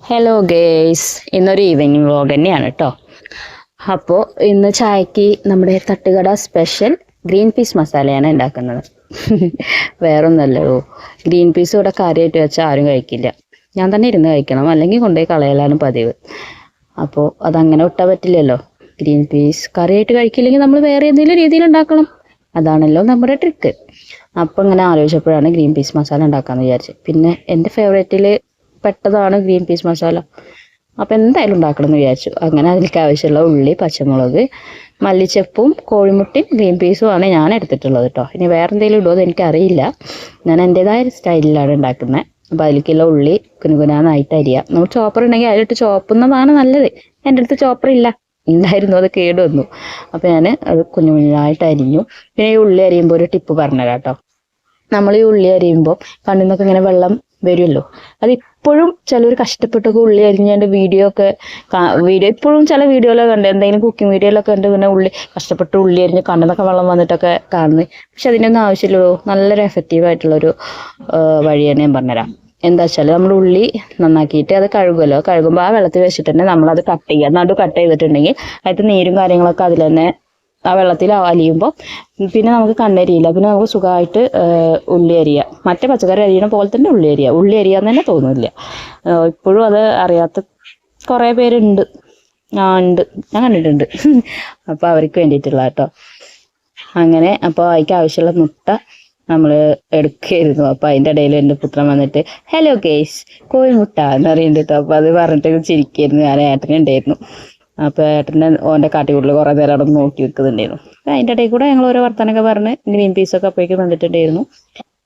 Hello guys, ഇന്നൊരു evening vlog തന്നെയാണ് കേട്ടോ. അപ്പോൾ ഇന്ന് ചായക്ക് നമ്മുടെ തട്ടുകട സ്പെഷ്യൽ ഗ്രീൻ പീസ് മസാലയാണ് ഉണ്ടാക്കുന്നത്. വേറൊന്നല്ലോ, ഗ്രീൻ പീസ് ഇവിടെ കറിയായിട്ട് വെച്ചാൽ ആരും കഴിക്കില്ല. ഞാൻ തന്നെ ഇരുന്ന് കഴിക്കണം, അല്ലെങ്കിൽ കൊണ്ടുപോയി കളയലാണ് പതിവ്. അപ്പോൾ അതങ്ങനെ വിട്ടാൽ പറ്റില്ലല്ലോ. ഗ്രീൻ പീസ് കറിയായിട്ട് കഴിക്കില്ലെങ്കിൽ നമ്മൾ വേറെ എന്തെങ്കിലും രീതിയിൽ ഉണ്ടാക്കണം. അതാണല്ലോ നമ്മുടെ ട്രിക്ക്. അപ്പോൾ ഇങ്ങനെ ആലോചിച്ചപ്പോഴാണ് ഗ്രീൻ പീസ് മസാല ഉണ്ടാക്കാമെന്ന് വിചാരിച്ചത്. പിന്നെ എൻ്റെ ഫേവറേറ്റിൽ പെട്ടതാണ് ഗ്രീൻ പീസ് മസാല. അപ്പോൾ എന്തായാലും ഉണ്ടാക്കണം എന്ന് വിചാരിച്ചു. അങ്ങനെ അതിലേക്ക് ആവശ്യമുള്ള ഉള്ളി, പച്ചമുളക്, മല്ലിച്ചപ്പും കോഴിമുട്ടയും ഗ്രീൻ പീസുമാണ് ഞാൻ എടുത്തിട്ടുള്ളത് കേട്ടോ. ഇനി വേറെ എന്തെങ്കിലും ഇടുമോ എന്ന് എനിക്കറിയില്ല. ഞാൻ എൻ്റേതായ സ്റ്റൈലിലാണ് ഉണ്ടാക്കുന്നത്. അപ്പോൾ അതിലേക്കുള്ള ഉള്ളി കുനുകുനാന്നായിട്ട് അരിയാം. നമ്മൾ ചോപ്പർ ഉണ്ടെങ്കിൽ അതിലിട്ട് ചോപ്പുന്നതാണ് നല്ലത്. എൻ്റെ അടുത്ത് ചോപ്പർ ഇല്ല, ഉണ്ടായിരുന്നു, അത് കേട് വന്നു. അപ്പോൾ ഞാൻ അത് കുഞ്ഞു കുഞ്ഞായിട്ട് അരിഞ്ഞു. പിന്നെ ഈ ഉള്ളി അരിയുമ്പോൾ ഒരു ടിപ്പ് പറഞ്ഞുതരാം കേട്ടോ. നമ്മൾ ഈ ഉള്ളി അരിയുമ്പോൾ കണ്ണിൽ നിന്നൊക്കെ ഇങ്ങനെ വെള്ളം വരുമല്ലോ, അതിപ്പോഴും ചിലർ കഷ്ടപ്പെട്ടൊക്കെ ഉള്ളി അരിഞ്ഞതിൻ്റെ വീഡിയോ ഇപ്പോഴും ചില വീഡിയോയിലൊക്കെ ഉണ്ട്, എന്തെങ്കിലും കുക്കിംഗ് വീഡിയോയിലൊക്കെ ഉണ്ട്, പിന്നെ കഷ്ടപ്പെട്ട് ഉള്ളി അരിഞ്ഞ് കണ്ണിന്നൊക്കെ വെള്ളം വന്നിട്ടൊക്കെ കാണുന്നത്. പക്ഷെ അതിനൊന്നും ആവശ്യമില്ലല്ലോ, നല്ലൊരു എഫക്റ്റീവായിട്ടുള്ളൊരു വഴിയാണ് ഞാൻ പറഞ്ഞുതരാം. എന്താ വെച്ചാൽ നമ്മൾ ഉള്ളി നന്നാക്കിയിട്ട് അത് കഴുകുമല്ലോ, കഴുകുമ്പോൾ ആ വെള്ളത്തിൽ വെച്ചിട്ട് തന്നെ നമ്മളത് കട്ട് ചെയ്യുക. നടു കട്ട് ചെയ്തിട്ടുണ്ടെങ്കിൽ അതിൽ നീരും കാര്യങ്ങളൊക്കെ അതിൽ തന്നെ ആ വെള്ളത്തിൽ അലിയുമ്പോൾ പിന്നെ നമുക്ക് കണ്ണരിയില്ല. പിന്നെ നമുക്ക് സുഖമായിട്ട് ഉള്ളി അരിയാം. മറ്റേ പച്ചക്കറി അരിയണ പോലെ തന്നെ ഉള്ളി അരിയാന്ന് തന്നെ തോന്നില്ല. ഇപ്പോഴും അത് അറിയാത്ത കുറേ പേരുണ്ട്. ഉണ്ട്, ഞാൻ കണ്ടിട്ടുണ്ട്. അപ്പോൾ അവർക്ക് വേണ്ടിയിട്ടുള്ള കേട്ടോ. അങ്ങനെ അപ്പോൾ അതിക്ക് ആവശ്യമുള്ള മുട്ട നമ്മൾ എടുക്കുകയായിരുന്നു. അപ്പോൾ അതിൻ്റെ ഇടയിൽ എൻ്റെ പുത്രൻ വന്നിട്ട് ഹലോ ഗേയ്സ് കോഴിമുട്ട എന്ന് പറയുന്നുണ്ട് കേട്ടോ. അപ്പോൾ അത് പറഞ്ഞിട്ട് ചിരിക്കായിരുന്നു. ഞാൻ ഏട്ടനുണ്ടായിരുന്നു. അപ്പോൾ ഏട്ടൻ്റെ ഓൻ്റെ കാട്ടിക്കൂട്ടിൽ കുറേ നേരം അവിടെ നോക്കി വെക്കുന്നുണ്ടായിരുന്നു. അപ്പോൾ അതിൻ്റെ ഇടയിൽ കൂടെ ഞങ്ങൾ ഓരോ വർത്താനൊക്കെ പറഞ്ഞ് ഗ്രീൻ പീസൊക്കെ അപ്പോഴേക്കും വന്നിട്ടുണ്ടായിരുന്നു.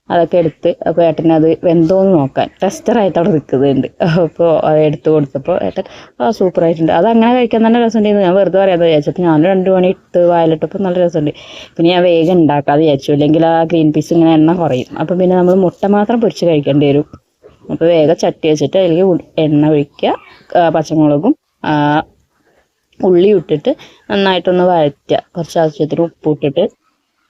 അതൊക്കെ എടുത്ത് അപ്പോൾ ഏട്ടൻ അത് വെന്തോന്ന് നോക്കാൻ ടെസ്റ്ററായിട്ട് അവിടെ നിൽക്കുന്നുണ്ട്. അപ്പോൾ അത് എടുത്ത് കൊടുത്തപ്പോൾ ഏട്ടൻ സൂപ്പറായിട്ടുണ്ട്, അത് അങ്ങനെ കഴിക്കാൻ തന്നെ രസമുണ്ടായിരുന്നു. ഞാൻ വെറുതെ പറയാമെന്ന് വിചാരിച്ചപ്പോൾ ഞാൻ 2 മണി ഇട്ട് വായിലിട്ടപ്പോൾ നല്ല രസമുണ്ട്. പിന്നെ ഞാൻ വേഗം ഉണ്ടാക്കാതെ വിചാരിച്ചു, അല്ലെങ്കിൽ ആ ഗ്രീൻ പീസ് ഇങ്ങനെ എണ്ണ കുറയും. അപ്പം പിന്നെ നമ്മൾ മുട്ട മാത്രം പൊരിച്ച് കഴിക്കേണ്ടി വരും. അപ്പോൾ വേഗം ചട്ടി വെച്ചിട്ട് അതിലേക്ക് എണ്ണ ഒഴിക്കുക, പച്ചമുളകും ഉള്ളി ഇട്ടിട്ട് നന്നായിട്ടൊന്ന് വഴറ്റുക. കുറച്ച് ആവശ്യത്തിന് ഉപ്പ് ഇട്ടിട്ട്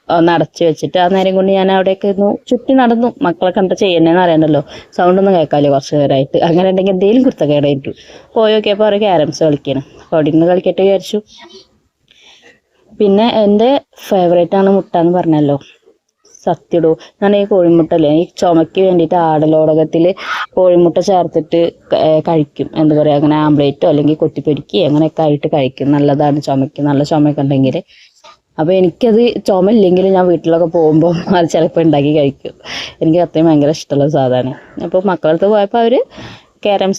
ഒന്ന് അടച്ച് വെച്ചിട്ട് ആ നേരം കൊണ്ട് ഞാൻ അവിടെയൊക്കെ ഒന്ന് ചുറ്റി നടന്നു. മക്കളെ കണ്ട ചെയ്യണേന്ന് അറിയണ്ടല്ലോ, സൗണ്ടൊന്നും കേൾക്കാമല്ലോ കുറച്ച് നേരമായിട്ട്. അങ്ങനെ ഉണ്ടെങ്കിൽ എന്തെങ്കിലും കുരുത്തക്കേടായിട്ടു പോയി നോക്കിയപ്പോൾ അവർ ക്യാരംസ് കളിക്കണം. അപ്പോൾ അവിടെ നിന്ന് കളിക്കട്ടെ വിചാരിച്ചു. പിന്നെ എൻ്റെ ഫേവറേറ്റാണ് മുട്ട എന്ന് പറഞ്ഞല്ലോ, സത്യടോ. ഞാൻ ഈ കോഴിമുട്ടല്ലേ, ഈ ചുമയ്ക്ക് വേണ്ടിയിട്ട് ആടലോടകത്തിൽ കോഴിമുട്ട ചേർത്തിട്ട് കഴിക്കും. എന്താ പറയുക, അങ്ങനെ ആംപ്ലേറ്റോ അല്ലെങ്കിൽ കൊത്തിപ്പൊരിക്കുകയോ അങ്ങനെയൊക്കെ ആയിട്ട് കഴിക്കും. നല്ലതാണ് ചുമയ്ക്ക്, നല്ല ചുമയൊക്കെ ഉണ്ടെങ്കിൽ. അപ്പോൾ എനിക്കത് ചുമ ഇല്ലെങ്കിലും ഞാൻ വീട്ടിലൊക്കെ പോകുമ്പോൾ അത് ചിലപ്പോൾ ഉണ്ടാക്കി കഴിക്കും. എനിക്ക് അത്രയും ഭയങ്കര ഇഷ്ടമുള്ള സാധനമാണ്. അപ്പോൾ മക്കളടുത്ത് പോയപ്പോൾ അവർ ക്യാരംസ്